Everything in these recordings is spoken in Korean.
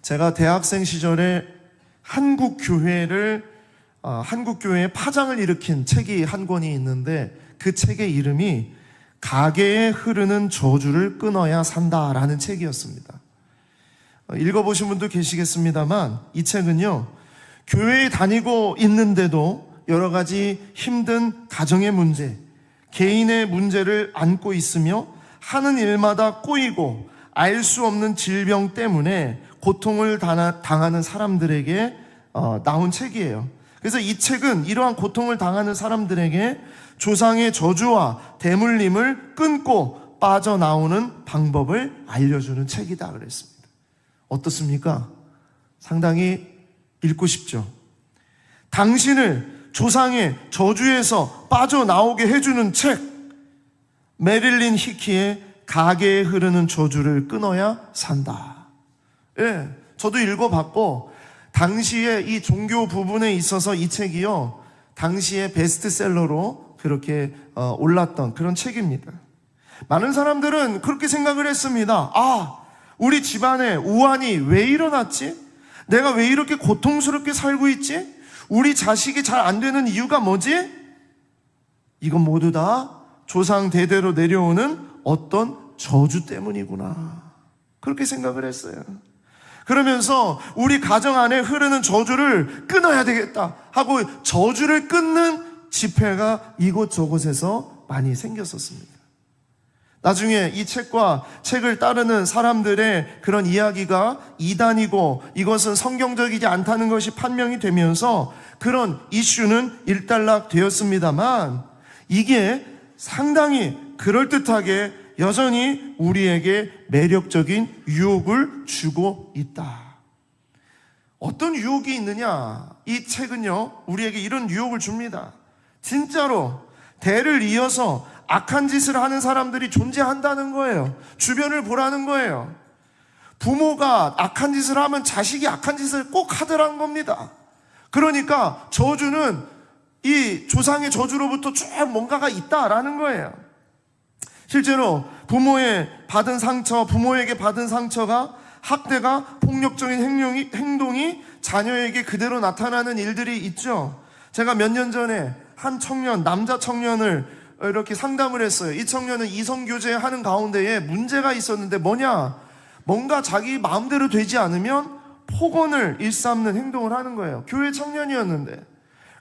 제가 대학생 시절에 한국교회의 파장을 일으킨 책이 한 권이 있는데 그 책의 이름이 가게에 흐르는 저주를 끊어야 산다라는 책이었습니다. 읽어보신 분도 계시겠습니다만 이 책은요, 교회에 다니고 있는데도 여러 가지 힘든 가정의 문제, 개인의 문제를 안고 있으며 하는 일마다 꼬이고 알 수 없는 질병 때문에 고통을 당하는 사람들에게 나온 책이에요. 그래서 이 책은 이러한 고통을 당하는 사람들에게 조상의 저주와 대물림을 끊고 빠져나오는 방법을 알려주는 책이다 그랬습니다. 어떻습니까? 상당히 읽고 싶죠. 당신을 조상의 저주에서 빠져나오게 해주는 책, 메릴린 히키의 가게에 흐르는 저주를 끊어야 산다. 예, 저도 읽어봤고 당시에 이 종교 부분에 있어서 이 책이요, 당시에 베스트셀러로 그렇게 올랐던 그런 책입니다. 많은 사람들은 그렇게 생각을 했습니다. 우리 집안에 우환이 왜 일어났지? 내가 왜 이렇게 고통스럽게 살고 있지? 우리 자식이 잘 안 되는 이유가 뭐지? 이건 모두 다 조상 대대로 내려오는 어떤 저주 때문이구나, 그렇게 생각을 했어요. 그러면서 우리 가정 안에 흐르는 저주를 끊어야 되겠다 하고 저주를 끊는 집회가 이곳저곳에서 많이 생겼었습니다. 나중에 이 책을 따르는 사람들의 그런 이야기가 이단이고 이것은 성경적이지 않다는 것이 판명이 되면서 그런 이슈는 일단락되었습니다만 이게 상당히 그럴듯하게 여전히 우리에게 매력적인 유혹을 주고 있다. 어떤 유혹이 있느냐? 이 책은요, 우리에게 이런 유혹을 줍니다. 진짜로 대를 이어서 악한 짓을 하는 사람들이 존재한다는 거예요. 주변을 보라는 거예요. 부모가 악한 짓을 하면 자식이 악한 짓을 꼭 하더라는 겁니다. 그러니까 저주는 이 조상의 저주로부터 쭉 뭔가가 있다라는 거예요. 실제로 부모에게 받은 상처가 학대가 폭력적인 행동이 자녀에게 그대로 나타나는 일들이 있죠. 제가 몇 년 전에 한 남자 청년을 이렇게 상담을 했어요. 이 청년은 이성교제 하는 가운데에 문제가 있었는데 뭔가 자기 마음대로 되지 않으면 폭언을 일삼는 행동을 하는 거예요. 교회 청년이었는데.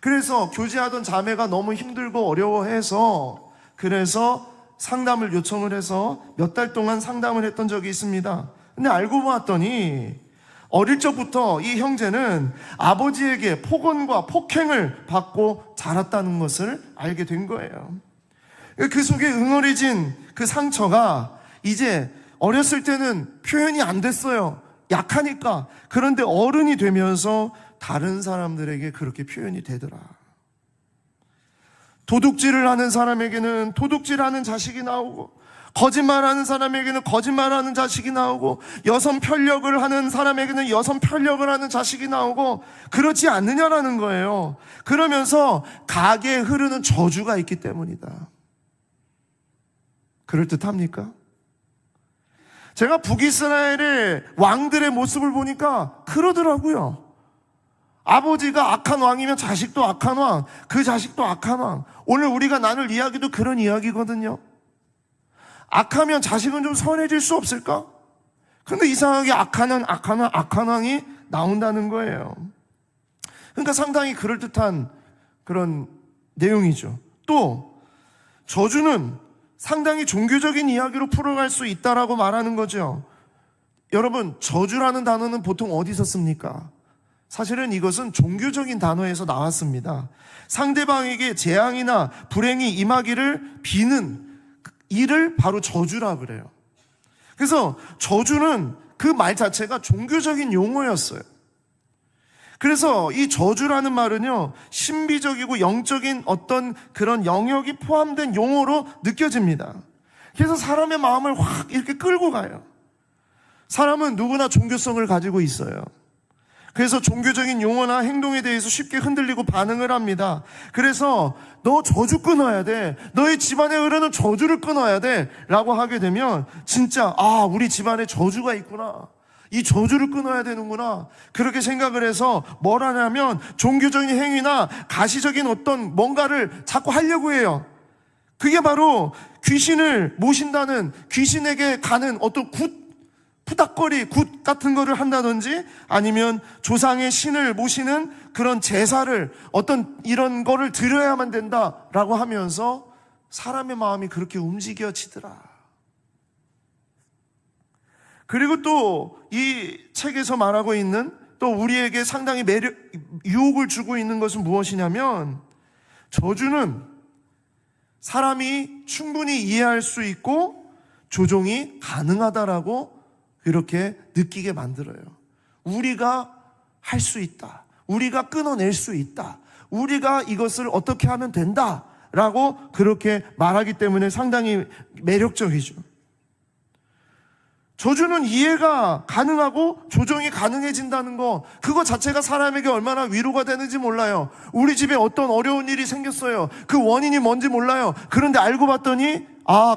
그래서 교제하던 자매가 너무 힘들고 어려워해서 그래서 상담을 요청을 해서 몇 달 동안 상담을 했던 적이 있습니다. 근데 알고 보았더니 어릴 적부터 이 형제는 아버지에게 폭언과 폭행을 받고 자랐다는 것을 알게 된 거예요. 그 속에 응어리진 그 상처가 이제 어렸을 때는 표현이 안 됐어요. 약하니까. 그런데 어른이 되면서 다른 사람들에게 그렇게 표현이 되더라. 도둑질을 하는 사람에게는 도둑질하는 자식이 나오고, 거짓말하는 사람에게는 거짓말하는 자식이 나오고, 여성 편력을 하는 사람에게는 여성 편력을 하는 자식이 나오고, 그렇지 않느냐라는 거예요. 그러면서 가게에 흐르는 저주가 있기 때문이다. 그럴듯합니까? 제가 북이스라엘의 왕들의 모습을 보니까 그러더라고요. 아버지가 악한 왕이면 자식도 악한 왕, 그 자식도 악한 왕. 오늘 우리가 나눌 이야기도 그런 이야기거든요. 악하면 자식은 좀 선해질 수 없을까? 근데 이상하게 악한 왕이 나온다는 거예요. 그러니까 상당히 그럴듯한 그런 내용이죠. 또 저주는 상당히 종교적인 이야기로 풀어갈 수 있다라고 말하는 거죠. 여러분, 저주라는 단어는 보통 어디서 씁니까? 사실은 이것은 종교적인 단어에서 나왔습니다. 상대방에게 재앙이나 불행이 임하기를 비는 일을 바로 저주라 그래요. 그래서 저주는 그 말 자체가 종교적인 용어였어요. 그래서 이 저주라는 말은요, 신비적이고 영적인 어떤 그런 영역이 포함된 용어로 느껴집니다. 그래서 사람의 마음을 확 이렇게 끌고 가요. 사람은 누구나 종교성을 가지고 있어요. 그래서 종교적인 용어나 행동에 대해서 쉽게 흔들리고 반응을 합니다. 그래서 너 저주 끊어야 돼, 너의 집안에 흐르는 저주를 끊어야 돼 라고 하게 되면 진짜 우리 집안에 저주가 있구나, 이 저주를 끊어야 되는구나. 그렇게 생각을 해서 뭘 하냐면 종교적인 행위나 가시적인 어떤 뭔가를 자꾸 하려고 해요. 그게 바로 귀신을 모신다는, 귀신에게 가는 어떤 푸닥거리, 굿 같은 거를 한다든지, 아니면 조상의 신을 모시는 그런 제사를, 어떤 이런 거를 드려야만 된다라고 하면서 사람의 마음이 그렇게 움직여지더라. 그리고 또 이 책에서 말하고 있는, 또 우리에게 상당히 유혹을 주고 있는 것은 무엇이냐면, 저주는 사람이 충분히 이해할 수 있고 조종이 가능하다라고 이렇게 느끼게 만들어요. 우리가 할 수 있다, 우리가 끊어낼 수 있다, 우리가 이것을 어떻게 하면 된다라고 그렇게 말하기 때문에 상당히 매력적이죠. 저주는 이해가 가능하고 조정이 가능해진다는 거, 그거 자체가 사람에게 얼마나 위로가 되는지 몰라요. 우리 집에 어떤 어려운 일이 생겼어요. 그 원인이 뭔지 몰라요. 그런데 알고 봤더니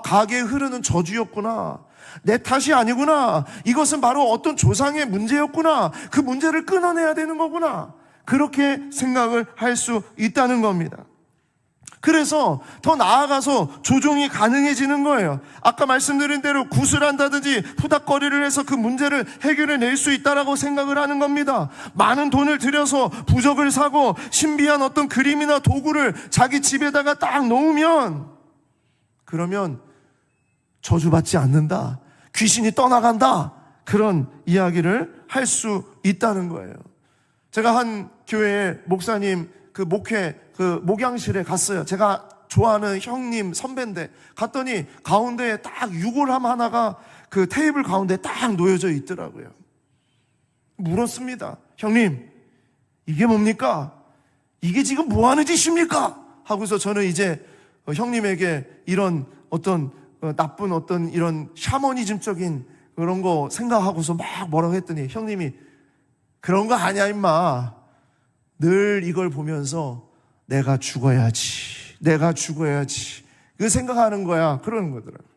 가게에 흐르는 저주였구나, 내 탓이 아니구나, 이것은 바로 어떤 조상의 문제였구나, 그 문제를 끊어내야 되는 거구나, 그렇게 생각을 할 수 있다는 겁니다. 그래서 더 나아가서 조종이 가능해지는 거예요. 아까 말씀드린 대로 구슬한다든지 푸닥거리를 해서 그 문제를 해결해낼 수 있다라고 생각을 하는 겁니다. 많은 돈을 들여서 부적을 사고 신비한 어떤 그림이나 도구를 자기 집에다가 딱 놓으면, 그러면 저주받지 않는다, 귀신이 떠나간다, 그런 이야기를 할 수 있다는 거예요. 제가 한 교회에 목사님 목양실에 갔어요. 제가 좋아하는 형님 선배인데, 갔더니 가운데에 딱 유골함 하나가 그 테이블 가운데 딱 놓여져 있더라고요. 물었습니다. 형님, 이게 뭡니까? 이게 지금 뭐 하는 짓입니까? 하고서 저는 이제 형님에게 이런 어떤 나쁜 어떤 이런 샤머니즘적인 그런 거 생각하고서 막 뭐라고 했더니 형님이, 그런 거 아니야 임마, 늘 이걸 보면서 내가 죽어야지, 내가 죽어야지, 그 생각하는 거야, 그러는 거더라고요.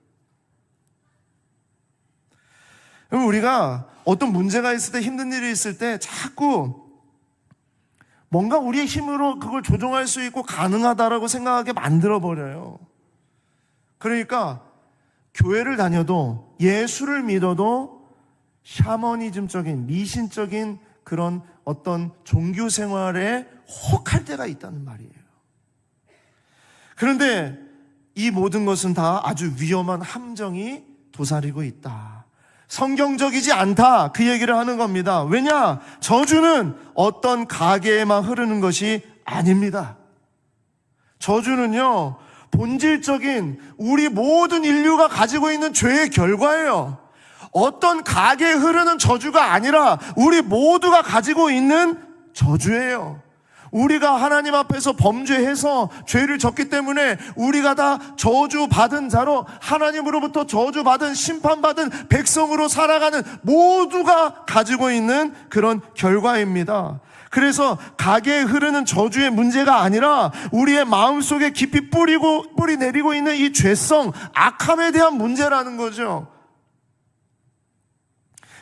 그럼 우리가 어떤 문제가 있을 때, 힘든 일이 있을 때 자꾸 뭔가 우리의 힘으로 그걸 조종할 수 있고 가능하다라고 생각하게 만들어버려요. 그러니까 교회를 다녀도, 예수를 믿어도 샤머니즘적인, 미신적인 그런 어떤 종교 생활에 혹할 때가 있다는 말이에요. 그런데 이 모든 것은 다 아주 위험한 함정이 도사리고 있다, 성경적이지 않다, 그 얘기를 하는 겁니다. 왜냐? 저주는 어떤 가게에만 흐르는 것이 아닙니다. 저주는요, 본질적인 우리 모든 인류가 가지고 있는 죄의 결과예요. 어떤 가게에 흐르는 저주가 아니라 우리 모두가 가지고 있는 저주예요. 우리가 하나님 앞에서 범죄해서 죄를 졌기 때문에 우리가 다 저주받은 자로, 하나님으로부터 저주받은, 심판받은 백성으로 살아가는 모두가 가지고 있는 그런 결과입니다. 그래서 가게에 흐르는 저주의 문제가 아니라 우리의 마음속에 깊이 뿌리 내리고 있는 이 죄성, 악함에 대한 문제라는 거죠.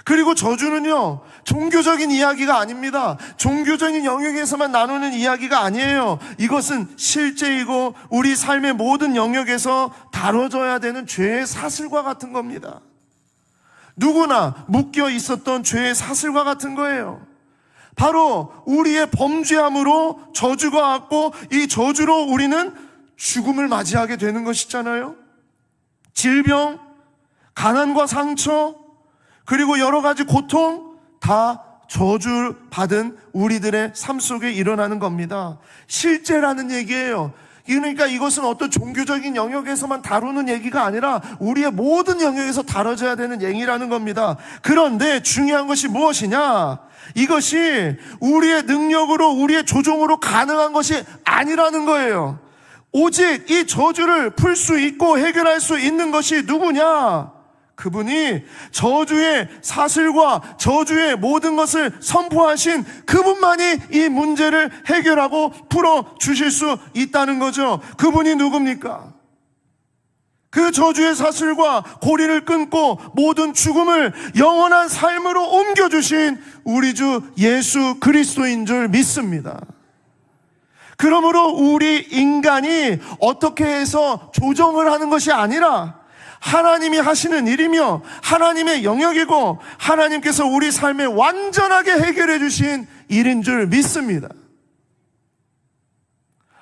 그리고 저주는요, 종교적인 이야기가 아닙니다. 종교적인 영역에서만 나누는 이야기가 아니에요. 이것은 실제이고 우리 삶의 모든 영역에서 다뤄져야 되는 죄의 사슬과 같은 겁니다. 누구나 묶여 있었던 죄의 사슬과 같은 거예요. 바로 우리의 범죄함으로 저주가 왔고, 이 저주로 우리는 죽음을 맞이하게 되는 것이잖아요. 질병, 가난과 상처, 그리고 여러 가지 고통, 다 저주받은 우리들의 삶 속에 일어나는 겁니다. 실제라는 얘기예요. 그러니까 이것은 어떤 종교적인 영역에서만 다루는 얘기가 아니라 우리의 모든 영역에서 다뤄져야 되는 얘기라는 겁니다. 그런데 중요한 것이 무엇이냐? 이것이 우리의 능력으로, 우리의 조종으로 가능한 것이 아니라는 거예요. 오직 이 저주를 풀 수 있고 해결할 수 있는 것이 누구냐? 그분이 저주의 사슬과 저주의 모든 것을 선포하신 그분만이 이 문제를 해결하고 풀어주실 수 있다는 거죠. 그분이 누굽니까? 그 저주의 사슬과 고리를 끊고 모든 죽음을 영원한 삶으로 옮겨주신 우리 주 예수 그리스도인 줄 믿습니다. 그러므로 우리 인간이 어떻게 해서 조정을 하는 것이 아니라 하나님이 하시는 일이며 하나님의 영역이고 하나님께서 우리 삶에 완전하게 해결해 주신 일인 줄 믿습니다.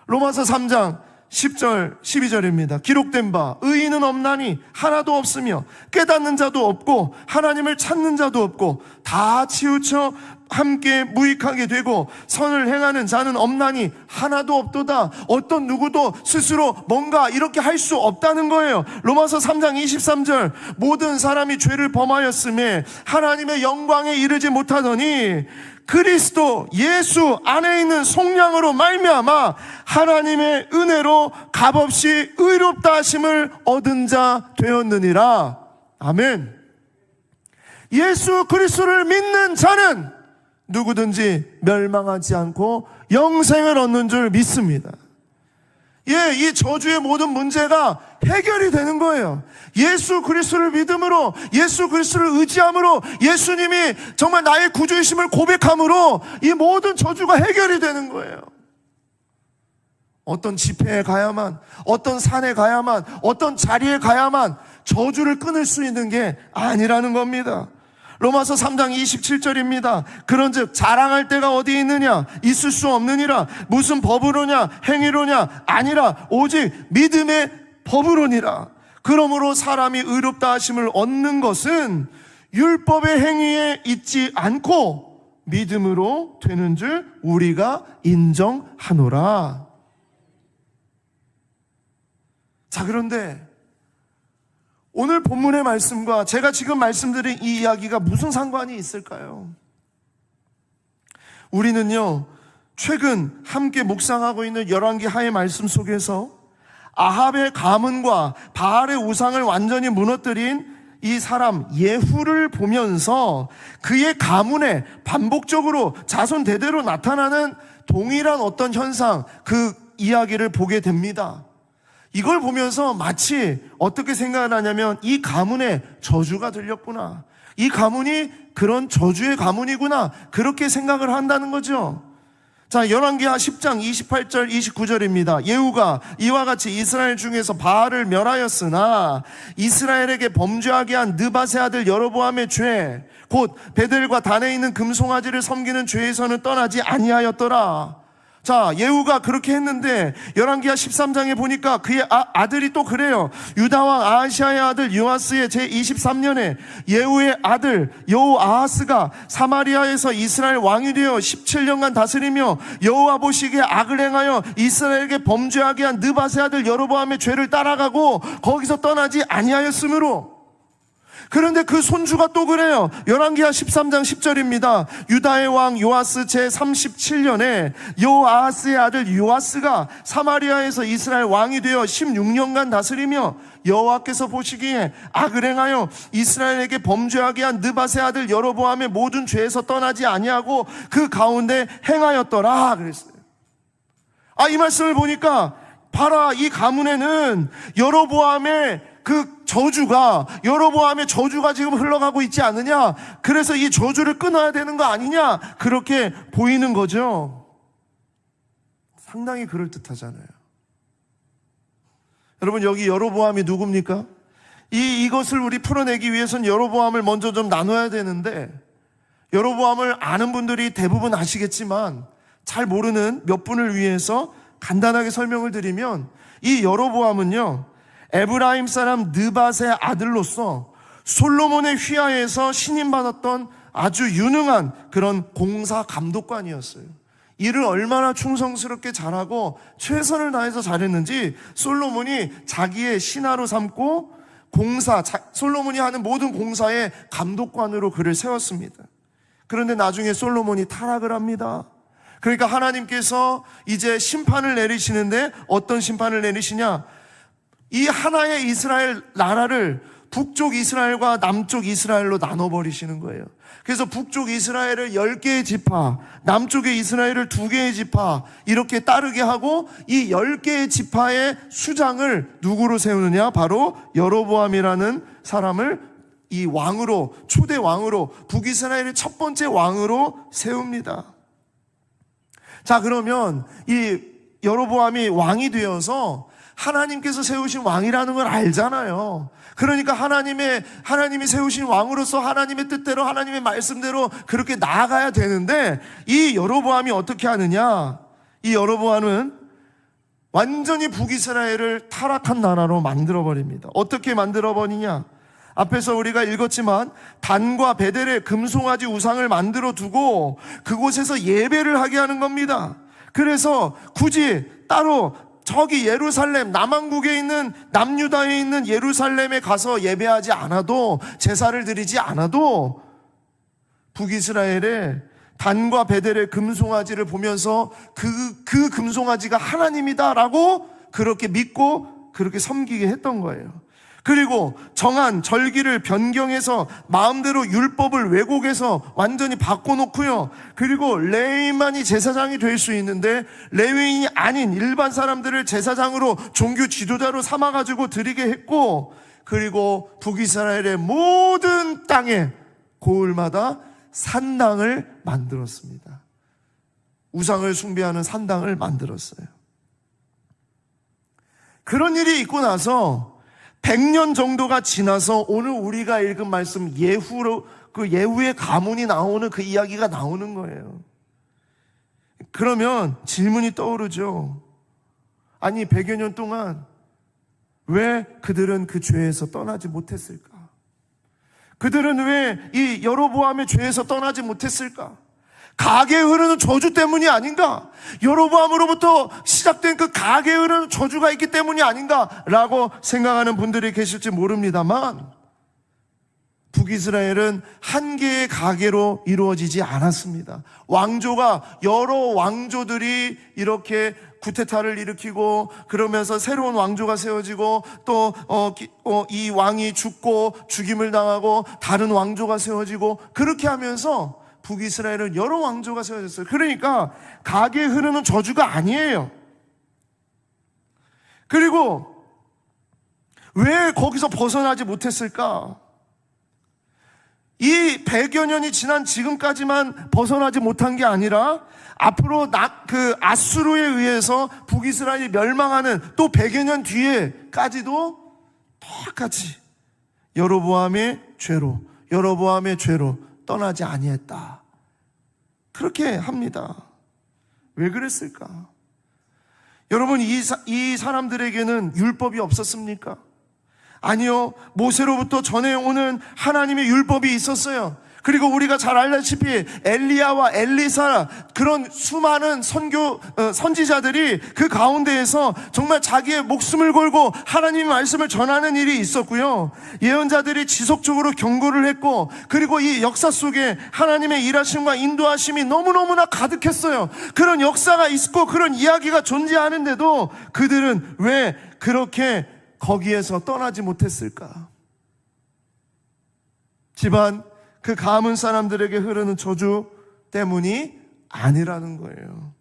로마서 3장 10절 12절입니다. 기록된 바 의인은 없나니 하나도 없으며 깨닫는 자도 없고 하나님을 찾는 자도 없고 다 치우쳐 함께 무익하게 되고 선을 행하는 자는 없나니 하나도 없도다. 어떤 누구도 스스로 뭔가 이렇게 할 수 없다는 거예요. 로마서 3장 23절 모든 사람이 죄를 범하였음에 하나님의 영광에 이르지 못하더니 그리스도 예수 안에 있는 속량으로 말미암아 하나님의 은혜로 값없이 의롭다 하심을 얻은 자 되었느니라. 아멘. 예수 그리스도를 믿는 자는 누구든지 멸망하지 않고 영생을 얻는 줄 믿습니다. 이 저주의 모든 문제가 해결이 되는 거예요. 예수 그리스도를 믿음으로, 예수 그리스도를 의지함으로, 예수님이 정말 나의 구주이심을 고백함으로 이 모든 저주가 해결이 되는 거예요. 어떤 집회에 가야만, 어떤 산에 가야만, 어떤 자리에 가야만 저주를 끊을 수 있는 게 아니라는 겁니다. 로마서 3장 27절입니다. 그런즉 자랑할 때가 어디 있느냐? 있을 수 없느니라. 무슨 법으로냐? 행위로냐? 아니라 오직 믿음의 법으로니라. 그러므로 사람이 의롭다 하심을 얻는 것은 율법의 행위에 있지 않고 믿음으로 되는 줄 우리가 인정하노라. 자, 그런데 오늘 본문의 말씀과 제가 지금 말씀드린 이 이야기가 무슨 상관이 있을까요? 우리는요, 최근 함께 묵상하고 있는 열왕기 하의 말씀 속에서 아합의 가문과 바알의 우상을 완전히 무너뜨린 이 사람 예후를 보면서 그의 가문에 반복적으로 자손 대대로 나타나는 동일한 어떤 현상, 그 이야기를 보게 됩니다. 이걸 보면서 마치 어떻게 생각을 하냐면 이 가문에 저주가 들렸구나, 이 가문이 그런 저주의 가문이구나, 그렇게 생각을 한다는 거죠. 자, 열왕기하 10장 28절 29절입니다. 예후가 이와 같이 이스라엘 중에서 바알을 멸하였으나 이스라엘에게 범죄하게 한 느밧의 아들 여로보암의 죄 곧 베델과 단에 있는 금송아지를 섬기는 죄에서는 떠나지 아니하였더라. 자, 예후가 그렇게 했는데 열왕기하 13장에 보니까 그의 아들이 또 그래요. 유다왕 아하시아의 아들 요아스의 제23년에 예후의 아들 여호아하스가 사마리아에서 이스라엘 왕이 되어 17년간 다스리며 여호와 보시기에 악을 행하여 이스라엘에게 범죄하게 한 느밧의 아들 여로보암의 죄를 따라가고 거기서 떠나지 아니하였으므로. 그런데 그 손주가 또 그래요. 열왕기하 13장 10절입니다. 유다의 왕 요아스 제37년에 여호아하스의 아들 요아스가 사마리아에서 이스라엘 왕이 되어 16년간 다스리며 여호와께서 보시기에 악을 행하여 이스라엘에게 범죄하게 한 느밧의 아들 여로보암의 모든 죄에서 떠나지 아니하고 그 가운데 행하였더라 그랬어요. 이 말씀을 보니까 봐라, 이 가문에는 여로보암의 여로보암의 저주가 지금 흘러가고 있지 않느냐, 그래서 이 저주를 끊어야 되는 거 아니냐, 그렇게 보이는 거죠. 상당히 그럴듯하잖아요. 여러분, 여기 여로보암이 누굽니까? 이것을 우리 풀어내기 위해서는 여로보암을 먼저 좀 나눠야 되는데, 여로보암을 아는 분들이 대부분 아시겠지만 잘 모르는 몇 분을 위해서 간단하게 설명을 드리면, 이 여로보암은요, 에브라임 사람 느밧의 아들로서 솔로몬의 휘하에서 신임받았던 아주 유능한 그런 공사 감독관이었어요. 일을 얼마나 충성스럽게 잘하고 최선을 다해서 잘했는지 솔로몬이 자기의 신하로 삼고 솔로몬이 하는 모든 공사의 감독관으로 그를 세웠습니다. 그런데 나중에 솔로몬이 타락을 합니다. 그러니까 하나님께서 이제 심판을 내리시는데 어떤 심판을 내리시냐? 이 하나의 이스라엘 나라를 북쪽 이스라엘과 남쪽 이스라엘로 나눠버리시는 거예요. 그래서 북쪽 이스라엘을 10개의 지파, 남쪽의 이스라엘을 2개의 지파 이렇게 따르게 하고 이 10개의 지파의 수장을 누구로 세우느냐? 바로 여로보암이라는 사람을 이 왕으로, 초대 왕으로, 북이스라엘의 첫 번째 왕으로 세웁니다. 자, 그러면 이 여로보암이 왕이 되어서 하나님께서 세우신 왕이라는 걸 알잖아요. 그러니까 하나님이 세우신 왕으로서 하나님의 뜻대로, 하나님의 말씀대로 그렇게 나아가야 되는데, 이 여로보암이 어떻게 하느냐? 이 여로보암은 완전히 북이스라엘을 타락한 나라로 만들어버립니다. 어떻게 만들어버리냐? 앞에서 우리가 읽었지만 단과 베델에 금송아지 우상을 만들어 두고 그곳에서 예배를 하게 하는 겁니다. 그래서 굳이 따로 저기 예루살렘, 남왕국에 있는, 남유다에 있는 예루살렘에 가서 예배하지 않아도, 제사를 드리지 않아도 북이스라엘의 단과 베델의 금송아지를 보면서 그 금송아지가 하나님이다라고 그렇게 믿고 그렇게 섬기게 했던 거예요. 그리고 정한 절기를 변경해서 마음대로 율법을 왜곡해서 완전히 바꿔놓고요. 그리고 레위인만이 제사장이 될 수 있는데 레위인이 아닌 일반 사람들을 제사장으로 종교 지도자로 삼아가지고 드리게 했고, 그리고 북이스라엘의 모든 땅에 고을마다 산당을 만들었습니다. 우상을 숭배하는 산당을 만들었어요. 그런 일이 있고 나서 100년 정도가 지나서 오늘 우리가 읽은 말씀 예후의 가문이 나오는 그 이야기가 나오는 거예요. 그러면 질문이 떠오르죠. 아니 100여 년 동안 왜 그들은 그 죄에서 떠나지 못했을까? 그들은 왜 이 여로보암의 죄에서 떠나지 못했을까? 가게에 흐르는 저주 때문이 아닌가? 여로보암으로부터 시작된 그 가게에 흐르는 저주가 있기 때문이 아닌가라고 생각하는 분들이 계실지 모릅니다만, 북이스라엘은 한 개의 가게로 이루어지지 않았습니다. 왕조가, 여러 왕조들이 이렇게 구테타를 일으키고 그러면서 새로운 왕조가 세워지고 또 이 왕이 죽고 죽임을 당하고 다른 왕조가 세워지고 그렇게 하면서 북이스라엘은 여러 왕조가 세워졌어요. 그러니까 가게에 흐르는 저주가 아니에요. 그리고 왜 거기서 벗어나지 못했을까? 이 100여 년이 지난 지금까지만 벗어나지 못한 게 아니라 앞으로 아수르에 의해서 북이스라엘이 멸망하는 또 100여 년 뒤에까지도 똑같이 여로보암의 죄로 떠나지 아니했다. 그렇게 합니다. 왜 그랬을까? 여러분, 이 사람들에게는 율법이 없었습니까? 아니요. 모세로부터 전해오는 하나님의 율법이 있었어요. 그리고 우리가 잘 알다시피 엘리야와 엘리사, 그런 수많은 선지자들이 그 가운데에서 정말 자기의 목숨을 걸고 하나님의 말씀을 전하는 일이 있었고요. 예언자들이 지속적으로 경고를 했고, 그리고 이 역사 속에 하나님의 일하심과 인도하심이 너무너무나 가득했어요. 그런 역사가 있고 그런 이야기가 존재하는데도 그들은 왜 그렇게 거기에서 떠나지 못했을까? 집안 그 가문 사람들에게 흐르는 저주 때문이 아니라는 거예요.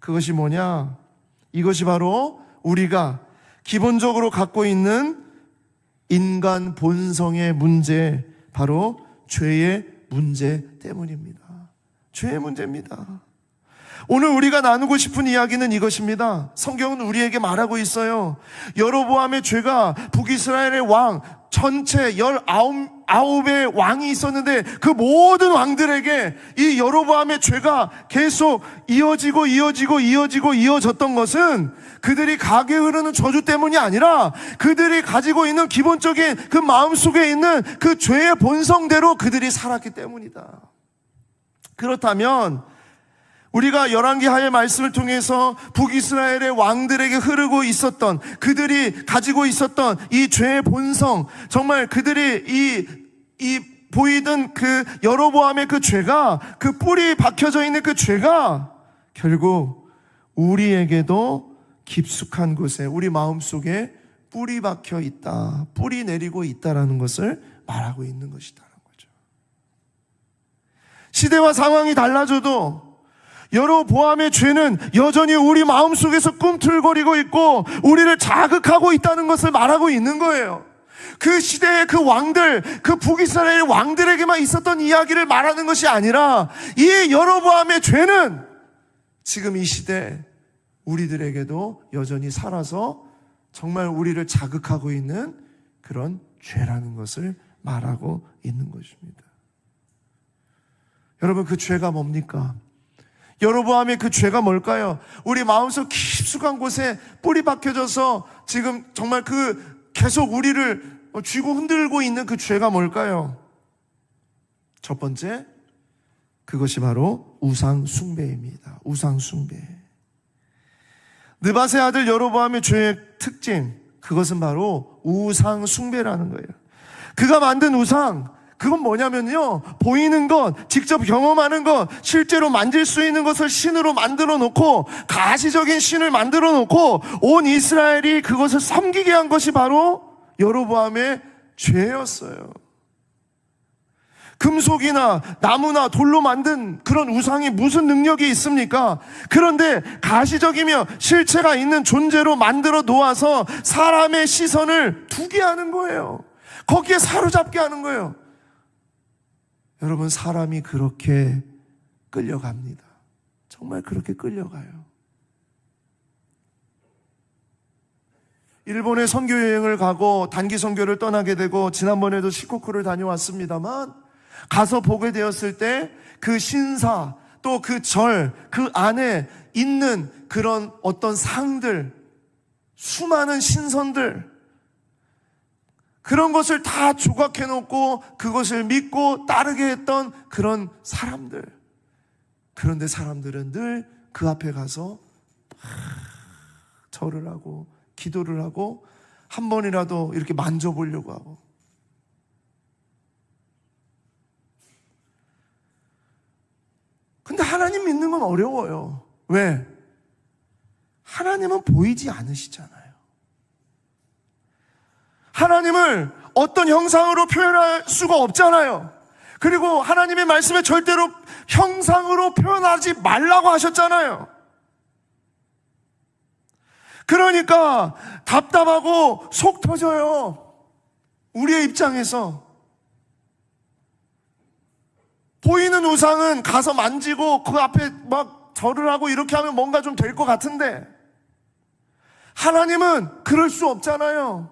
그것이 뭐냐? 이것이 바로 우리가 기본적으로 갖고 있는 인간 본성의 문제, 바로 죄의 문제 때문입니다. 죄의 문제입니다. 오늘 우리가 나누고 싶은 이야기는 이것입니다. 성경은 우리에게 말하고 있어요. 여로보암의 죄가 북이스라엘의 왕 전체 19의 왕이 있었는데 그 모든 왕들에게 이 여로보암의 죄가 계속 이어졌던 것은 그들이 가게에 흐르는 저주 때문이 아니라 그들이 가지고 있는 기본적인 그 마음속에 있는 그 죄의 본성대로 그들이 살았기 때문이다. 그렇다면 우리가 열왕기하의 말씀을 통해서 북이스라엘의 왕들에게 흐르고 있었던, 그들이 가지고 있었던 이 죄의 본성, 정말 그들이 보이던 그 여로보암의 그 죄가, 그 뿌리 박혀져 있는 그 죄가 결국 우리에게도 깊숙한 곳에, 우리 마음속에 뿌리 박혀 있다, 뿌리 내리고 있다라는 것을 말하고 있는 것이다라는 거죠. 시대와 상황이 달라져도 여로보암의 죄는 여전히 우리 마음속에서 꿈틀거리고 있고 우리를 자극하고 있다는 것을 말하고 있는 거예요. 그 시대의 그 왕들, 그 북이스라엘 왕들에게만 있었던 이야기를 말하는 것이 아니라 이 여로보암의 죄는 지금 이 시대 우리들에게도 여전히 살아서 정말 우리를 자극하고 있는 그런 죄라는 것을 말하고 있는 것입니다. 여러분, 그 죄가 뭡니까? 여로보암의 그 죄가 뭘까요? 우리 마음속 깊숙한 곳에 뿌리 박혀져서 지금 정말 그 계속 우리를 쥐고 흔들고 있는 그 죄가 뭘까요? 첫 번째, 그것이 바로 우상 숭배입니다. 우상 숭배. 느밧의 아들 여로보암의 죄의 특징, 그것은 바로 우상 숭배라는 거예요. 그가 만든 우상, 그건 뭐냐면요, 보이는 것, 직접 경험하는 것, 실제로 만질 수 있는 것을 신으로 만들어 놓고 가시적인 신을 만들어 놓고 온 이스라엘이 그것을 섬기게 한 것이 바로 여로보암의 죄였어요. 금속이나 나무나 돌로 만든 그런 우상이 무슨 능력이 있습니까? 그런데 가시적이며 실체가 있는 존재로 만들어 놓아서 사람의 시선을 두게 하는 거예요. 거기에 사로잡게 하는 거예요. 여러분, 사람이 그렇게 끌려갑니다. 정말 그렇게 끌려가요. 일본에 선교 여행을 가고 단기 선교를 떠나게 되고 지난번에도 시코쿠를 다녀왔습니다만, 가서 보게 되었을 때 그 신사 또 그 절, 그 안에 있는 그런 어떤 상들, 수많은 신선들, 그런 것을 다 조각해 놓고 그것을 믿고 따르게 했던 그런 사람들. 그런데 사람들은 늘 그 앞에 가서 절을 하고 기도를 하고 한 번이라도 이렇게 만져보려고 하고. 근데 하나님 믿는 건 어려워요. 왜? 하나님은 보이지 않으시잖아요. 하나님을 어떤 형상으로 표현할 수가 없잖아요. 그리고 하나님의 말씀에 절대로 형상으로 표현하지 말라고 하셨잖아요. 그러니까 답답하고 속 터져요. 우리의 입장에서. 보이는 우상은 가서 만지고 그 앞에 막 절을 하고 이렇게 하면 뭔가 좀 될 것 같은데, 하나님은 그럴 수 없잖아요.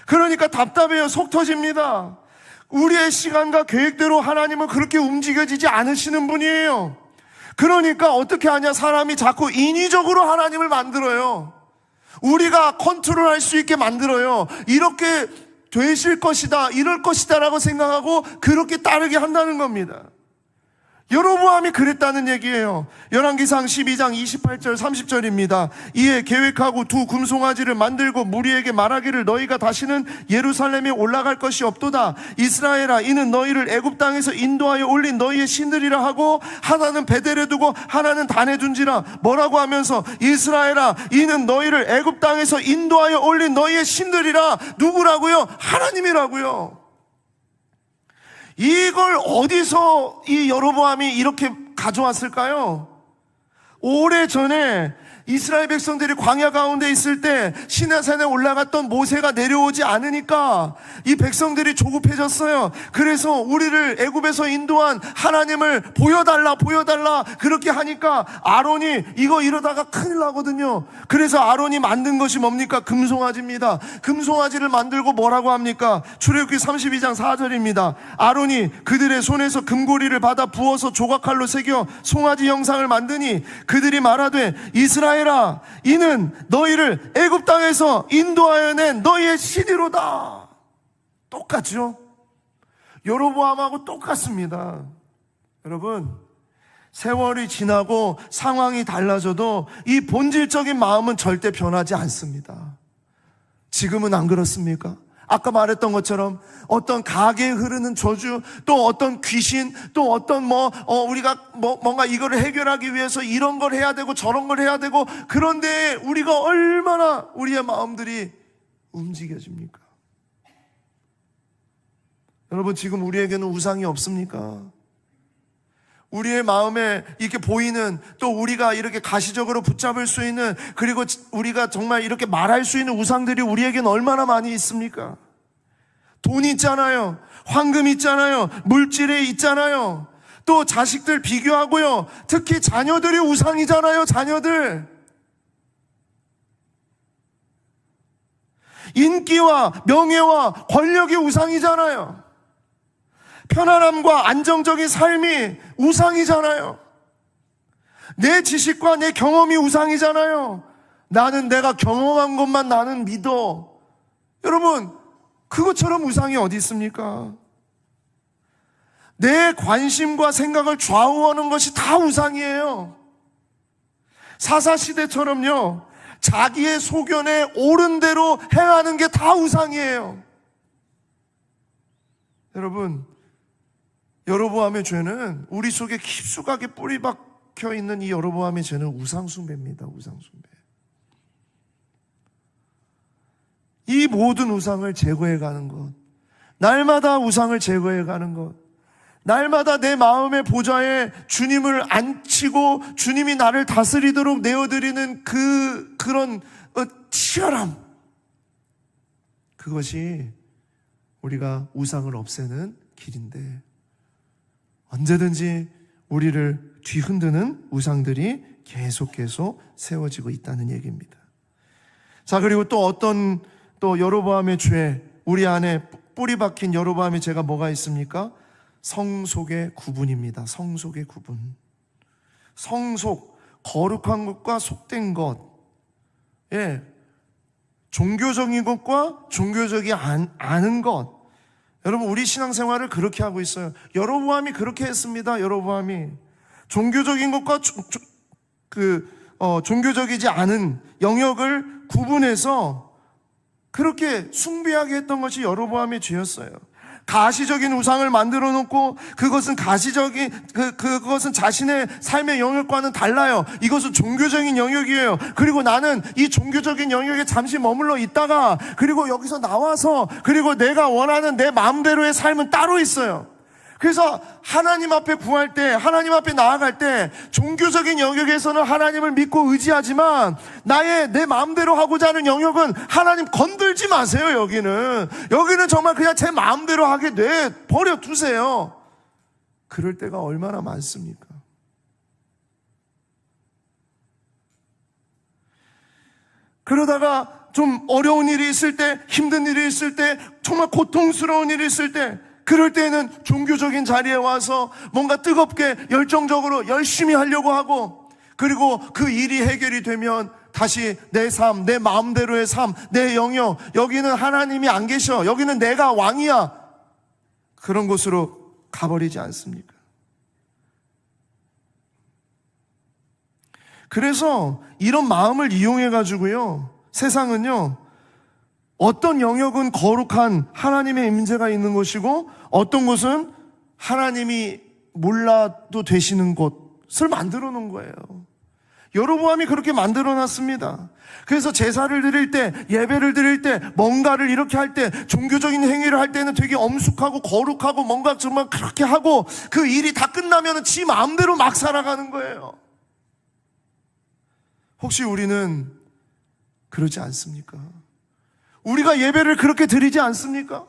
그러니까 답답해요. 속 터집니다. 우리의 시간과 계획대로 하나님은 그렇게 움직여지지 않으시는 분이에요. 그러니까 어떻게 하냐? 사람이 자꾸 인위적으로 하나님을 만들어요. 우리가 컨트롤할 수 있게 만들어요. 이렇게 되실 것이다, 이럴 것이다 라고 생각하고 그렇게 따르게 한다는 겁니다. 여로보암이 그랬다는 얘기예요. 열왕기상 12장 28절 30절입니다. 이에 계획하고 두 금송아지를 만들고 무리에게 말하기를 너희가 다시는 예루살렘에 올라갈 것이 없도다. 이스라엘아, 이는 너희를 애굽 땅에서 인도하여 올린 너희의 신들이라 하고 하나는 베델에 두고 하나는 단에 둔지라. 뭐라고 하면서 이스라엘아, 이는 너희를 애굽 땅에서 인도하여 올린 너희의 신들이라. 누구라고요? 하나님이라고요. 이걸 어디서 이 여로보암이 이렇게 가져왔을까요? 오래전에 이스라엘 백성들이 광야 가운데 있을 때 시내산에 올라갔던 모세가 내려오지 않으니까 이 백성들이 조급해졌어요. 그래서 우리를 애굽에서 인도한 하나님을 보여달라 그렇게 하니까 아론이 이거 이러다가 큰일 나거든요. 그래서 아론이 만든 것이 뭡니까? 금송아지입니다. 금송아지를 만들고 뭐라고 합니까? 출애굽기 32장 4절입니다. 아론이 그들의 손에서 금고리를 받아 부어서 조각칼로 새겨 송아지 형상을 만드니 그들이 말하되 이스라엘 이는 너희를 애굽 땅에서 인도하여 낸 너희의 신이로다. 똑같죠? 여로보암하고 똑같습니다. 여러분, 세월이 지나고 상황이 달라져도 이 본질적인 마음은 절대 변하지 않습니다. 지금은 안 그렇습니까? 아까 말했던 것처럼 어떤 가게에 흐르는 저주, 또 어떤 귀신, 또 어떤 우리가 뭔가 이거를 해결하기 위해서 이런 걸 해야 되고 저런 걸 해야 되고, 그런데 우리가 얼마나 우리의 마음들이 움직여집니까? 여러분, 지금 우리에게는 우상이 없습니까? 우리의 마음에 이렇게 보이는, 또 우리가 이렇게 가시적으로 붙잡을 수 있는, 그리고 우리가 정말 이렇게 말할 수 있는 우상들이 우리에게는 얼마나 많이 있습니까? 돈이 있잖아요. 황금이 있잖아요. 물질이 있잖아요. 또 자식들 비교하고요. 특히 자녀들이 우상이잖아요. 자녀들. 인기와 명예와 권력이 우상이잖아요. 편안함과 안정적인 삶이 우상이잖아요. 내 지식과 내 경험이 우상이잖아요. 나는 내가 경험한 것만 나는 믿어. 여러분, 그것처럼 우상이 어디 있습니까? 내 관심과 생각을 좌우하는 것이 다 우상이에요. 사사시대처럼요, 자기의 소견에 옳은 대로 행하는 게 다 우상이에요. 여러분, 여로보암의 죄는 우리 속에 깊숙하게 뿌리 박혀 있는 이 여로보암의 죄는 우상숭배입니다. 우상숭배. 이 모든 우상을 제거해가는 것, 날마다 우상을 제거해가는 것, 날마다 내 마음의 보좌에 주님을 앉히고 주님이 나를 다스리도록 내어드리는 그런 치열함, 그것이 우리가 우상을 없애는 길인데, 언제든지 우리를 뒤흔드는 우상들이 계속 세워지고 있다는 얘기입니다. 자, 그리고 또 여로보암의 죄, 우리 안에 뿌리 박힌 여로보암의 죄가 뭐가 있습니까? 성속의 구분입니다. 성속의 구분. 성속, 거룩한 것과 속된 것. 예. 종교적인 것과 종교적이 않은 것. 여러분, 우리 신앙생활을 그렇게 하고 있어요. 여로보암이 그렇게 했습니다. 여로보암이 종교적인 것과 종교적이지 않은 영역을 구분해서 그렇게 숭배하게 했던 것이 여로보암의 죄였어요. 가시적인 우상을 만들어 놓고 그것은 그것은 자신의 삶의 영역과는 달라요. 이것은 종교적인 영역이에요. 그리고 나는 이 종교적인 영역에 잠시 머물러 있다가 그리고 여기서 나와서 그리고 내가 원하는 내 마음대로의 삶은 따로 있어요. 그래서 하나님 앞에 구할 때, 하나님 앞에 나아갈 때 종교적인 영역에서는 하나님을 믿고 의지하지만 내 마음대로 하고자 하는 영역은 하나님 건들지 마세요. 여기는 정말 그냥 제 마음대로 하게 버려 두세요. 그럴 때가 얼마나 많습니까? 그러다가 좀 어려운 일이 있을 때, 힘든 일이 있을 때, 정말 고통스러운 일이 있을 때, 그럴 때는 종교적인 자리에 와서 뭔가 뜨겁게 열정적으로 열심히 하려고 하고, 그리고 그 일이 해결이 되면 다시 내 삶, 내 마음대로의 삶, 내 영역, 여기는 하나님이 안 계셔, 여기는 내가 왕이야, 그런 곳으로 가버리지 않습니까? 그래서 이런 마음을 이용해가지고요, 세상은요, 어떤 영역은 거룩한 하나님의 임재가 있는 곳이고 어떤 곳은 하나님이 몰라도 되시는 곳을 만들어 놓은 거예요. 여로보암이 그렇게 만들어 놨습니다. 그래서 제사를 드릴 때, 예배를 드릴 때, 뭔가를 이렇게 할 때, 종교적인 행위를 할 때는 되게 엄숙하고 거룩하고 뭔가 정말 그렇게 하고 그 일이 다 끝나면 지 마음대로 막 살아가는 거예요. 혹시 우리는 그러지 않습니까? 우리가 예배를 그렇게 드리지 않습니까?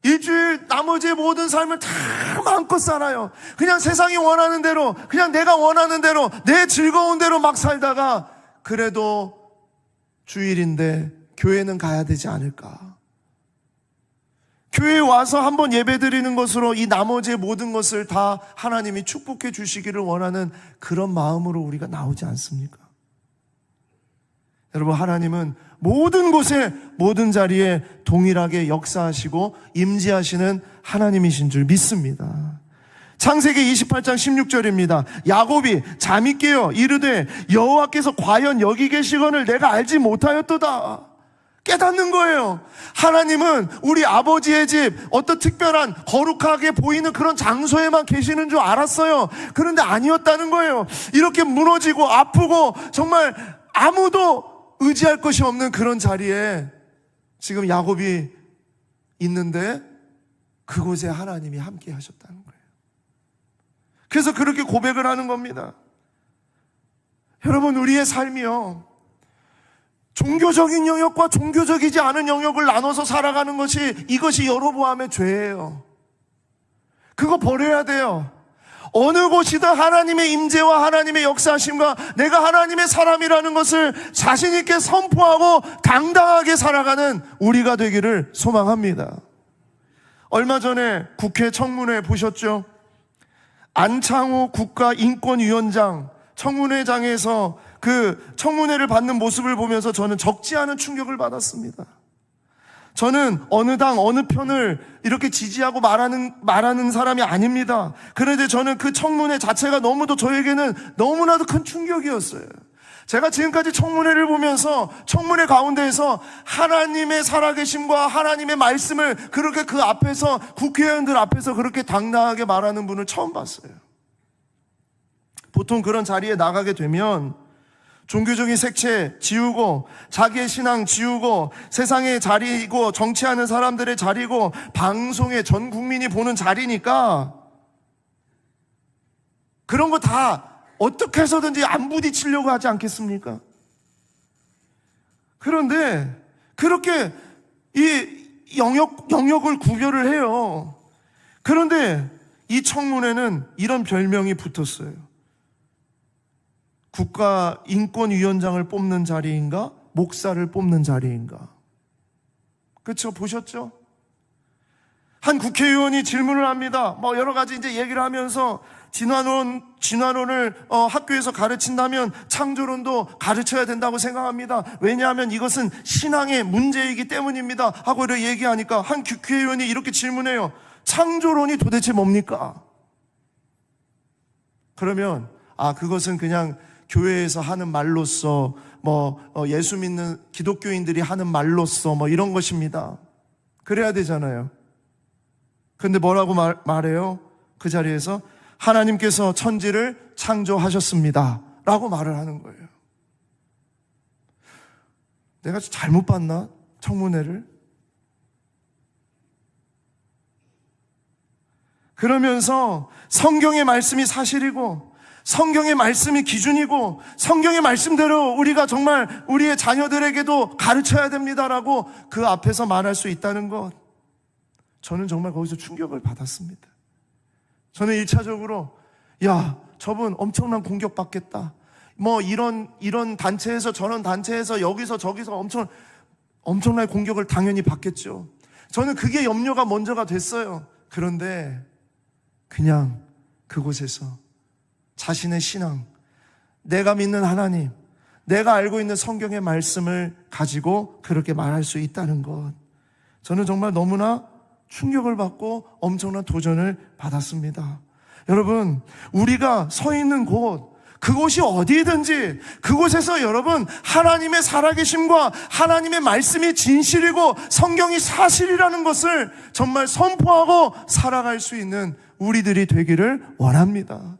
일주일 나머지의 모든 삶을 다 마음껏 살아요. 그냥 세상이 원하는 대로, 그냥 내가 원하는 대로, 내 즐거운 대로 막 살다가 그래도 주일인데 교회는 가야 되지 않을까? 교회에 와서 한번 예배 드리는 것으로 이 나머지의 모든 것을 다 하나님이 축복해 주시기를 원하는 그런 마음으로 우리가 나오지 않습니까? 여러분, 하나님은 모든 곳에, 모든 자리에 동일하게 역사하시고 임재하시는 하나님이신 줄 믿습니다. 창세기 28장 16절입니다. 야곱이 잠이 깨어 이르되 여호와께서 과연 여기 계시거늘 내가 알지 못하였도다. 깨닫는 거예요. 하나님은 우리 아버지의 집, 어떤 특별한 거룩하게 보이는 그런 장소에만 계시는 줄 알았어요. 그런데 아니었다는 거예요. 이렇게 무너지고 아프고 정말 아무도 의지할 것이 없는 그런 자리에 지금 야곱이 있는데 그곳에 하나님이 함께 하셨다는 거예요. 그래서 그렇게 고백을 하는 겁니다. 여러분, 우리의 삶이요, 종교적인 영역과 종교적이지 않은 영역을 나눠서 살아가는 이것이 여로보암의 죄예요. 그거 버려야 돼요. 어느 곳이든 하나님의 임재와 하나님의 역사하심과 내가 하나님의 사람이라는 것을 자신 있게 선포하고 당당하게 살아가는 우리가 되기를 소망합니다. 얼마 전에 국회 청문회 보셨죠? 안창호 국가인권위원장 청문회장에서 그 청문회를 받는 모습을 보면서 저는 적지 않은 충격을 받았습니다. 저는 어느 당 어느 편을 이렇게 지지하고 말하는 사람이 아닙니다. 그런데 저는 그 청문회 자체가 너무도 저에게는 너무나도 큰 충격이었어요. 제가 지금까지 청문회를 보면서 청문회 가운데에서 하나님의 살아계심과 하나님의 말씀을 그렇게 그 앞에서, 국회의원들 앞에서 그렇게 당당하게 말하는 분을 처음 봤어요. 보통 그런 자리에 나가게 되면 종교적인 색채 지우고 자기의 신앙 지우고 세상의 자리이고 정치하는 사람들의 자리고 방송에 전 국민이 보는 자리니까 그런 거 다 어떻게 해서든지 안 부딪히려고 하지 않겠습니까? 그런데 그렇게 이 영역을 구별을 해요. 그런데 이 청문회는 이런 별명이 붙었어요. 국가인권위원장을 뽑는 자리인가? 목사를 뽑는 자리인가? 그렇죠? 보셨죠? 한 국회의원이 질문을 합니다. 여러 가지 이제 얘기를 하면서 진화론을 학교에서 가르친다면 창조론도 가르쳐야 된다고 생각합니다. 왜냐하면 이것은 신앙의 문제이기 때문입니다. 하고 이렇게 얘기하니까 한 국회의원이 이렇게 질문해요. 창조론이 도대체 뭡니까? 그러면 그것은 그냥 교회에서 하는 말로써 예수 믿는 기독교인들이 하는 말로써 이런 것입니다. 그래야 되잖아요. 근데 뭐라고 말해요? 그 자리에서 하나님께서 천지를 창조하셨습니다 라고 말을 하는 거예요. 내가 잘못 봤나? 청문회를? 그러면서 성경의 말씀이 사실이고 성경의 말씀이 기준이고 성경의 말씀대로 우리가 정말 우리의 자녀들에게도 가르쳐야 됩니다라고 그 앞에서 말할 수 있다는 것, 저는 정말 거기서 충격을 받았습니다. 저는 1차적으로 저분 엄청난 공격받겠다, 이런 단체에서 저런 단체에서 여기서 저기서 엄청난 공격을 당연히 받겠죠. 저는 그게 염려가 먼저가 됐어요. 그런데 그냥 그곳에서 자신의 신앙, 내가 믿는 하나님, 내가 알고 있는 성경의 말씀을 가지고 그렇게 말할 수 있다는 것, 저는 정말 너무나 충격을 받고 엄청난 도전을 받았습니다. 여러분, 우리가 서 있는 그곳이 어디든지 그곳에서 여러분 하나님의 살아계심과 하나님의 말씀이 진실이고 성경이 사실이라는 것을 정말 선포하고 살아갈 수 있는 우리들이 되기를 원합니다.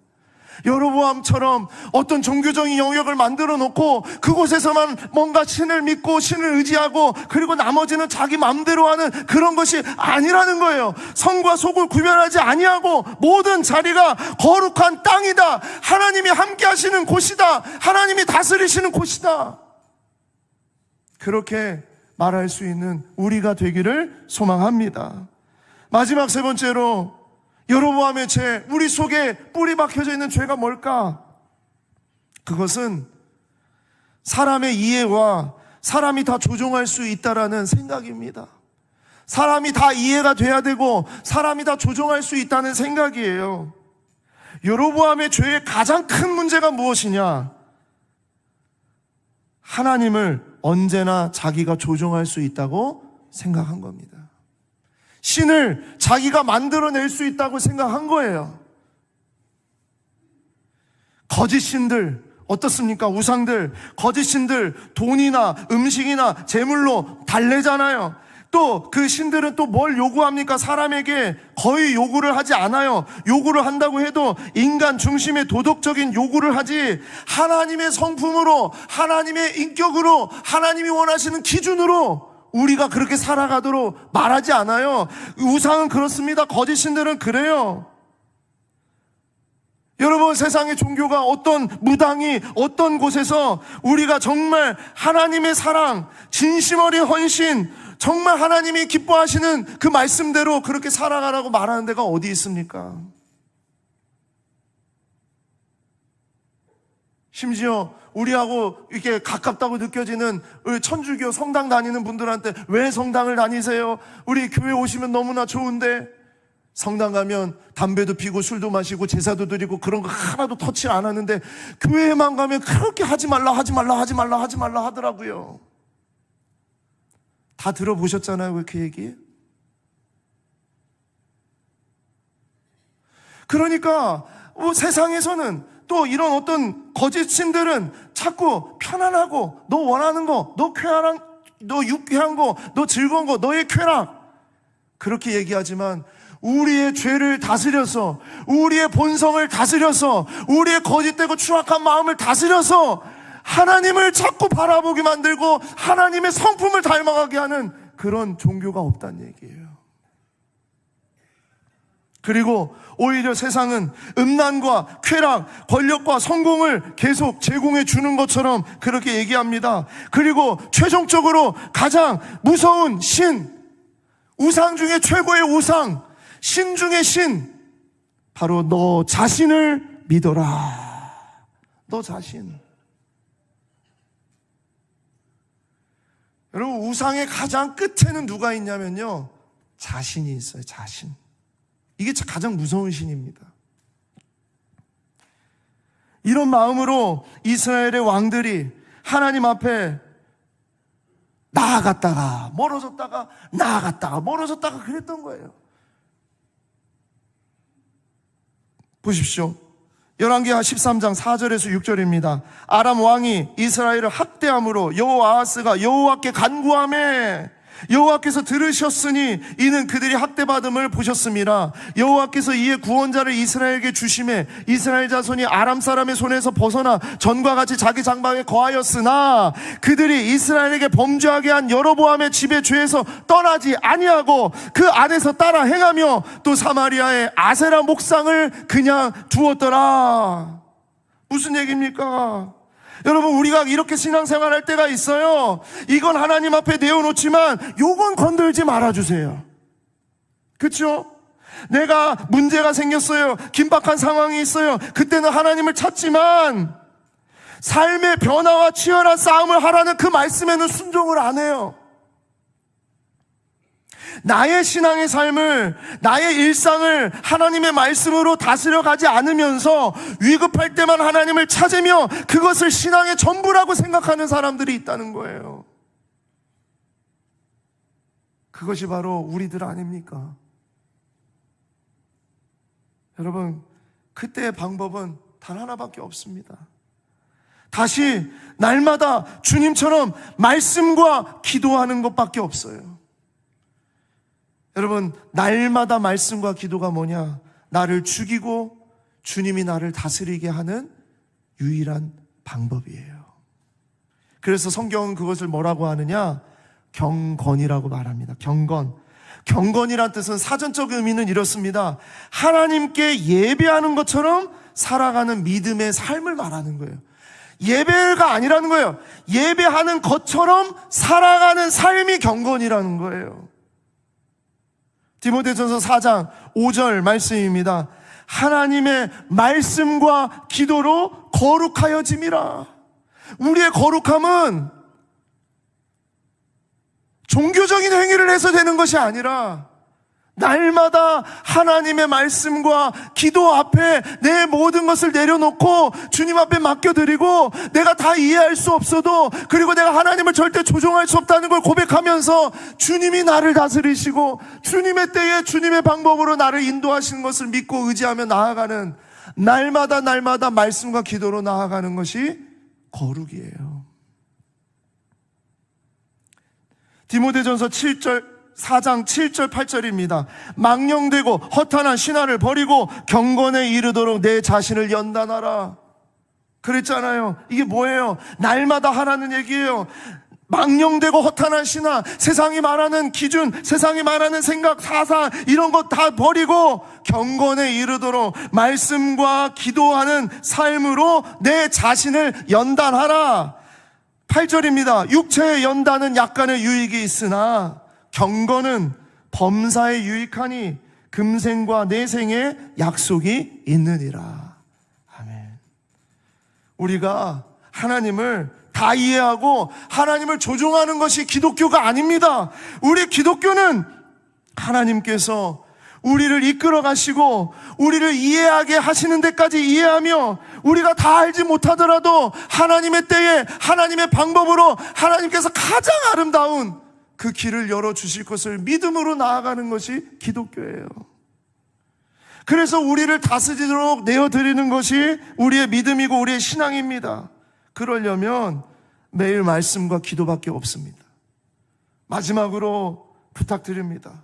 여로보암처럼 어떤 종교적인 영역을 만들어 놓고 그곳에서만 뭔가 신을 믿고 신을 의지하고 그리고 나머지는 자기 마음대로 하는 그런 것이 아니라는 거예요. 성과 속을 구별하지 아니하고 모든 자리가 거룩한 땅이다, 하나님이 함께 하시는 곳이다, 하나님이 다스리시는 곳이다, 그렇게 말할 수 있는 우리가 되기를 소망합니다. 마지막 세 번째로, 여로보암의 죄, 우리 속에 뿌리 박혀져 있는 죄가 뭘까? 그것은 사람의 이해와 사람이 다 조종할 수 있다라는 생각입니다. 사람이 다 이해가 돼야 되고 사람이 다 조종할 수 있다는 생각이에요. 여로보암의 죄의 가장 큰 문제가 무엇이냐? 하나님을 언제나 자기가 조종할 수 있다고 생각한 겁니다. 신을 자기가 만들어낼 수 있다고 생각한 거예요. 거짓 신들 어떻습니까? 우상들, 거짓 신들 돈이나 음식이나 재물로 달래잖아요. 또 그 신들은 또 뭘 요구합니까? 사람에게 거의 요구를 하지 않아요. 요구를 한다고 해도 인간 중심의 도덕적인 요구를 하지, 하나님의 성품으로, 하나님의 인격으로, 하나님이 원하시는 기준으로 우리가 그렇게 살아가도록 말하지 않아요. 우상은 그렇습니다. 거짓 신들은 그래요. 여러분, 세상의 종교가 어떤 무당이 어떤 곳에서 우리가 정말 하나님의 사랑, 진심 어린 헌신, 정말 하나님이 기뻐하시는 그 말씀대로 그렇게 살아가라고 말하는 데가 어디 있습니까? 심지어 우리하고 이렇게 가깝다고 느껴지는 천주교 성당 다니는 분들한테 왜 성당을 다니세요? 우리 교회 오시면 너무나 좋은데, 성당 가면 담배도 피고 술도 마시고 제사도 드리고 그런 거 하나도 터치 안 하는데 교회에만 가면 그렇게 하지 말라 하더라고요. 다 들어보셨잖아요, 그 얘기. 그러니까 세상에서는 또 이런 어떤 거짓 신들은 자꾸 편안하고, 너 원하는 거, 너 쾌활한, 너 유쾌한 거, 너 즐거운 거, 너의 쾌락, 그렇게 얘기하지만 우리의 죄를 다스려서, 우리의 본성을 다스려서, 우리의 거짓되고 추악한 마음을 다스려서 하나님을 자꾸 바라보게 만들고 하나님의 성품을 닮아가게 하는 그런 종교가 없다는 얘기예요. 그리고 오히려 세상은 음란과 쾌락, 권력과 성공을 계속 제공해 주는 것처럼 그렇게 얘기합니다. 그리고 최종적으로 가장 무서운 신, 우상 중에 최고의 우상, 신 중의 신, 바로 너 자신을 믿어라. 너 자신. 여러분, 우상의 가장 끝에는 누가 있냐면요, 자신이 있어요. 자신. 이게 가장 무서운 신입니다. 이런 마음으로 이스라엘의 왕들이 하나님 앞에 나아갔다가 멀어졌다가 나아갔다가 멀어졌다가 그랬던 거예요. 보십시오. 열왕기하 13장 4절에서 6절입니다. 아람 왕이 이스라엘을 학대함으로 여호아하스가 여호와께 간구하매 여호와께서 들으셨으니 이는 그들이 학대받음을 보셨습니다. 여호와께서 이에 구원자를 이스라엘에게 주심에 이스라엘 자손이 아람 사람의 손에서 벗어나 전과 같이 자기 장막에 거하였으나 그들이 이스라엘에게 범죄하게 한 여로보암의 집의 죄에서 떠나지 아니하고 그 안에서 따라 행하며 또 사마리아의 아세라 목상을 그냥 두었더라. 무슨 얘기입니까? 여러분, 우리가 이렇게 신앙생활 할 때가 있어요. 이건 하나님 앞에 내어놓지만 요건 건들지 말아주세요. 그렇죠? 내가 문제가 생겼어요. 긴박한 상황이 있어요. 그때는 하나님을 찾지만 삶의 변화와 치열한 싸움을 하라는 그 말씀에는 순종을 안 해요. 나의 신앙의 삶을, 나의 일상을 하나님의 말씀으로 다스려 가지 않으면서 위급할 때만 하나님을 찾으며 그것을 신앙의 전부라고 생각하는 사람들이 있다는 거예요. 그것이 바로 우리들 아닙니까? 여러분, 그때의 방법은 단 하나밖에 없습니다. 다시 날마다 주님처럼 말씀과 기도하는 것밖에 없어요. 여러분, 날마다 말씀과 기도가 뭐냐? 나를 죽이고 주님이 나를 다스리게 하는 유일한 방법이에요. 그래서 성경은 그것을 뭐라고 하느냐? 경건이라고 말합니다. 경건. 경건이란 뜻은 사전적 의미는 이렇습니다. 하나님께 예배하는 것처럼 살아가는 믿음의 삶을 말하는 거예요. 예배가 아니라는 거예요. 예배하는 것처럼 살아가는 삶이 경건이라는 거예요. 디모데전서 4장 5절 말씀입니다. 하나님의 말씀과 기도로 거룩하여짐이라. 우리의 거룩함은 종교적인 행위를 해서 되는 것이 아니라 날마다 하나님의 말씀과 기도 앞에 내 모든 것을 내려놓고 주님 앞에 맡겨드리고, 내가 다 이해할 수 없어도, 그리고 내가 하나님을 절대 조종할 수 없다는 걸 고백하면서 주님이 나를 다스리시고 주님의 때에 주님의 방법으로 나를 인도하시는 것을 믿고 의지하며 나아가는, 날마다 말씀과 기도로 나아가는 것이 거룩이에요. 디모데전서 4장 4장 7절 8절입니다. 망령되고 허탄한 신화를 버리고 경건에 이르도록 내 자신을 연단하라. 그랬잖아요. 이게 뭐예요? 날마다 하라는 얘기예요. 망령되고 허탄한 신화, 세상이 말하는 기준, 세상이 말하는 생각, 사상 이런 것 다 버리고 경건에 이르도록 말씀과 기도하는 삶으로 내 자신을 연단하라. 8절입니다. 육체의 연단은 약간의 유익이 있으나 경건은 범사에 유익하니 금생과 내생에 약속이 있느니라. 아멘. 우리가 하나님을 다 이해하고 하나님을 조종하는 것이 기독교가 아닙니다. 우리 기독교는 하나님께서 우리를 이끌어 가시고 우리를 이해하게 하시는 데까지 이해하며 우리가 다 알지 못하더라도 하나님의 때에 하나님의 방법으로 하나님께서 가장 아름다운 그 길을 열어주실 것을 믿음으로 나아가는 것이 기독교예요. 그래서 우리를 다스리도록 내어드리는 것이 우리의 믿음이고 우리의 신앙입니다. 그러려면 매일 말씀과 기도밖에 없습니다. 마지막으로 부탁드립니다.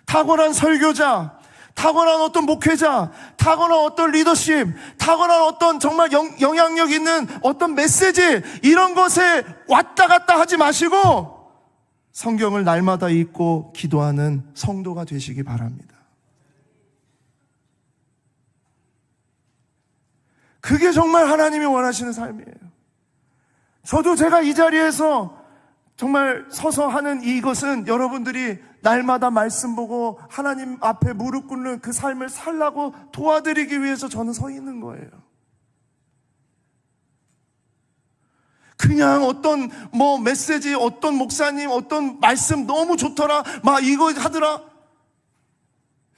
탁월한 설교자, 탁월한 어떤 목회자, 탁월한 어떤 리더십, 탁월한 어떤 정말 영향력 있는 어떤 메시지 이런 것에 왔다 갔다 하지 마시고 성경을 날마다 읽고 기도하는 성도가 되시기 바랍니다. 그게 정말 하나님이 원하시는 삶이에요. 저도 제가 이 자리에서 정말 서서 하는 이것은 여러분들이 날마다 말씀 보고 하나님 앞에 무릎 꿇는 그 삶을 살라고 도와드리기 위해서 저는 서 있는 거예요. 그냥 어떤 메시지, 어떤 목사님, 어떤 말씀 너무 좋더라, 막 이거 하더라.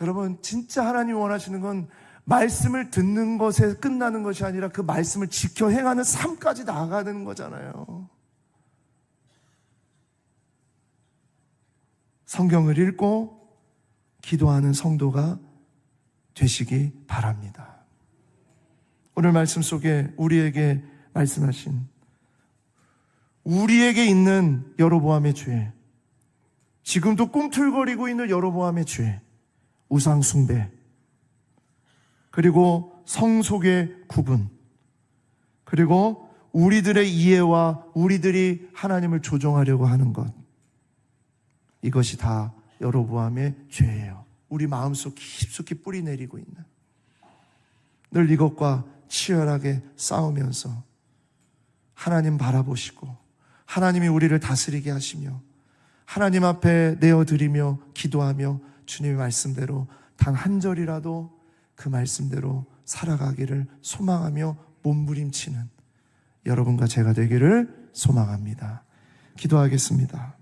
여러분, 진짜 하나님이 원하시는 건 말씀을 듣는 것에 끝나는 것이 아니라 그 말씀을 지켜 행하는 삶까지 나아가는 거잖아요. 성경을 읽고 기도하는 성도가 되시기 바랍니다. 오늘 말씀 속에 우리에게 말씀하신 우리에게 있는 여로보암의 죄, 지금도 꿈틀거리고 있는 여로보암의 죄, 우상 숭배, 그리고 성속의 구분, 그리고 우리들의 이해와 우리들이 하나님을 조종하려고 하는 것, 이것이 다 여로보암의 죄예요. 우리 마음속 깊숙이 뿌리 내리고 있는, 늘 이것과 치열하게 싸우면서 하나님 바라보시고 하나님이 우리를 다스리게 하시며 하나님 앞에 내어드리며 기도하며 주님의 말씀대로 단 한 절이라도 그 말씀대로 살아가기를 소망하며 몸부림치는 여러분과 제가 되기를 소망합니다. 기도하겠습니다.